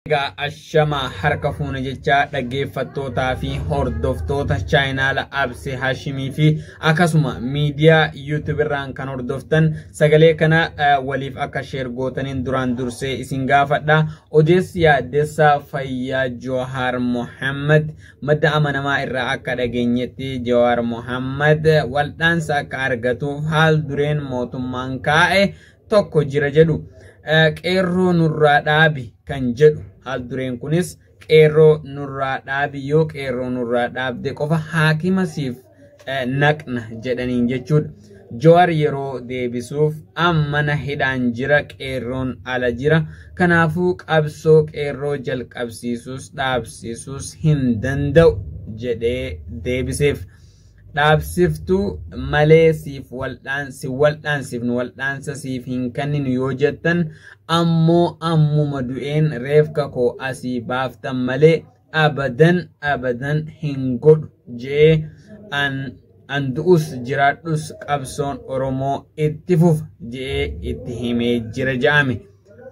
Ashama harka fuuna jecha dhaggeeffattootaa fi hordoftoota chaayinaala Abse Hashimii fi akkasuma miidiyaa YouTube irraan kan hordoftan sagalee kana waliif akka sheer gootaniin duraan dursee isin gaafadha. Odeessi yaaddeessaa fayyaa Jawaar Mohammad madda amanamaa irraa akka dhageenyetti Jawaar Mohammad waldhaansa akka argatuuf haal dureen mootummaan kaa'e tokko jira jedhu. Qeerroo nurraa dhaabi kan jedhu haal dureen kunis qeerroo nurraa dhaabi yoo qeerroo nurraa dhaabde qofa haakima siif naqna jedhaniin jechuudha. Jawaar yeroo deebisuuf ammana hidhaan jira, qeerroon ala jira. Kanaafuu qabsoo qeerroo jalqabsiisuus dhaabsiisuus hin danda'u jedhee deebiseef. Dhaabsiftu malee siif waldhaansa siif hin kanninu yoo jettan ammoo ammuma du'een reefka koo asii baaftan malee abadan hin godhu jee an du'us jiraadhus qabsoon Oromoo itti fufa jee itti himee jira jedhame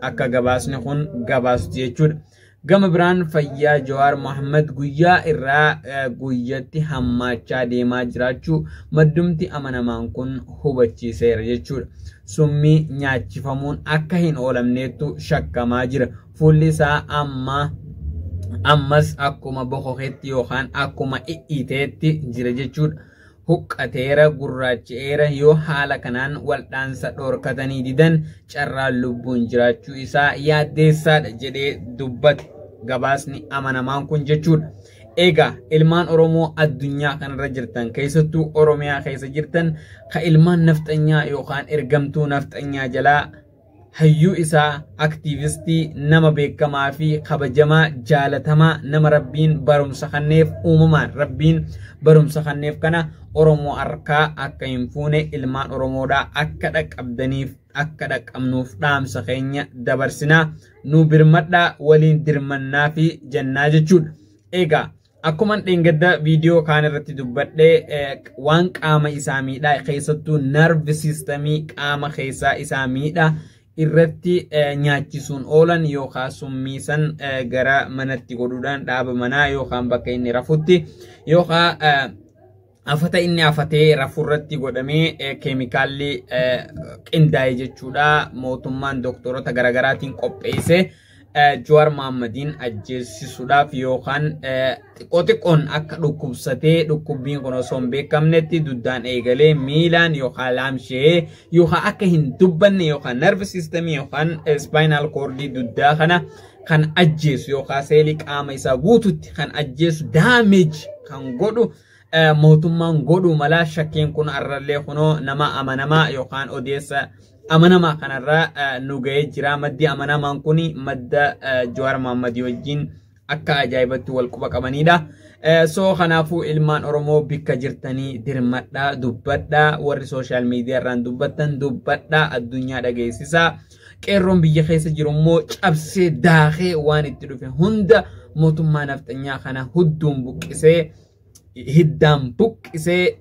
akka gabaasni kun gabaasu jechuudha. Gama biraan fayyaa Jawaar Mohammad guyyaa irraa guyyatti hammaachaa deemaa jiraachuu maddumti amanamaan kun hubachiiseera jechuudha. Summii nyaachifamuun akka hin oolamneettu shakkamaa jira. Fuulli isaa ammas akkuma bokokeetti yookaan akkuma i'iteetti jira jechuudha. Huqqateera gurraacheera yoo haala kanaan waldhaansa dhorkatanii didan carraan lubbuun jiraachuu isaa yaaddeessaadha jedhee dubbate gabaasni amanamaan kun jechuudha. Egaa ilmaan Oromoo addunyaa kanarra jirtan keessattuu Oromiyaa keessa jirtan ka ilmaan nafxanyaa yookaan ergamtuu nafxanyaa jalaa hayyuu isaa aktiivistii nama beekamaa fi kabajamaa jaalatamaa nama rabbiin barumsa kanneef uumamaan rabbiin barumsa kanneef kana Oromoo harkaa akka hin fuune ilmaan Oromoodhaa akka dhaqqabdaniif akka dhaqqabnuuf dhaamsa keenya dabarsinaa nu birmadhaa waliin dirmannaa fi jannaa jechuudha. Egaa akkuma dheengadda viidiyoo kaan irratti dubbadhee waan qaama isaa miidhaa keessattuu nerve systemii qaama keessaa isaa miidhaa irratti nyaachisuun oolan yookaan summiisan gara manatti godhuudhaan dhaaba manaa yookaan bakka inni rafutti yookaan afata inni afatee rafurratti godhamee keemikaalli qindaa'e jechuudha. Mootummaan dooktorota garaagaraatiin qopheesse Jawaar Mohammadiin ajjeesisuudhaaf yookaan xiqqoon akka dhukkubsatee dhukkubbiin kun osoo hin beekamnetti duddaan eegalee miilaan yookaan laamshee yookaan akka hin dubbanne yookaan nerve systemii yookaan spinal cord duddaa kana kan ajjeesu yookaan seelii qaama isaa guututti kan ajjeesu damage kan godhu mootummaan godhu mala shakkeen kun arrallee kunoo nama amanamaa yookaan odeessa amanamaa kanarraa nu ga'ee jira. Maddi amanamaan kun madda Jawaar Mohammad wajjin akka ajaa'ibatti wal quba qabanidha. So kanaafuu ilmaan Oromoo bikka jirtanii dirmadhaa dubbadhaa warri sooshaal miidiyaa irraan dubbattan dubbadhaa addunyaa dhageessisaa. Qeerroon biyya keessa jiru immoo cabsee daakee waan itti dhufe hunda mootummaa nafxanyaa kana hudduun buqqisee hiddaan buqqisee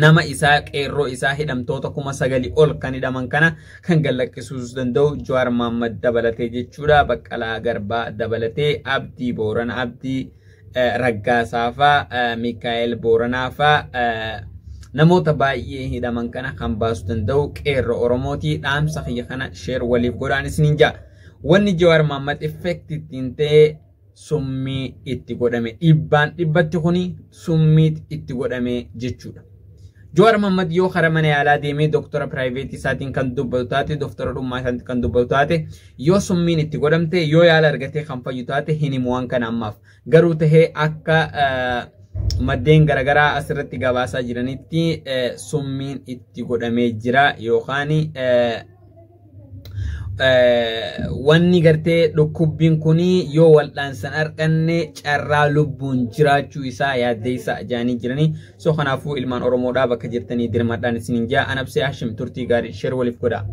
nama isaa qeerroo isaa hidhamtoota 9,000 ol kan hidhaman kana kan gallakkisuus danda'u Jawaar Mohammad dabalatee jechuudha. Baqqalaa Garbaa dabalatee Abdii Booranaa, Abdii Raggaasaa fa'aa, Mikaa'el Booranaa fa'aa namoota baay'ee hidhaman kana kan baasuu danda'u qeerroo Oromooti. Dhaamsa kiyya kana sheer waliif godhaan isiniin jaa. Wanni Jawaar Mohammad effekti ittiin ta'ee summii itti godhame dhibbaan dhibbatti kuni summii itti godhame jechuudha. Jawaar Mohammad yoo karaa mana yaalaa deemee doktora private isaatiin kan dubbatu taate doktora dhummaa isaatiin kan dubbatu taate yoo summiin itti godhamte yoo yaala argatee kan fayyu taate hin himu waan kana ammaaf garuu tahee akka maddeen garagaraa asirratti gabaasaa jiranitti summiin itti godhamee jira yookaan wanni gartee dhukkubbiin kuni yoo waldhaansan arganne carraa lubbuun jiraachuu isaa yaaddeessa ajaanii jiranii. So kanaafuu ilmaan Oromoodhaa bakka jirtanii dirmadhaan isiniin jaa. An Abse Hashim turtii gaarii sheer waliif godhaa.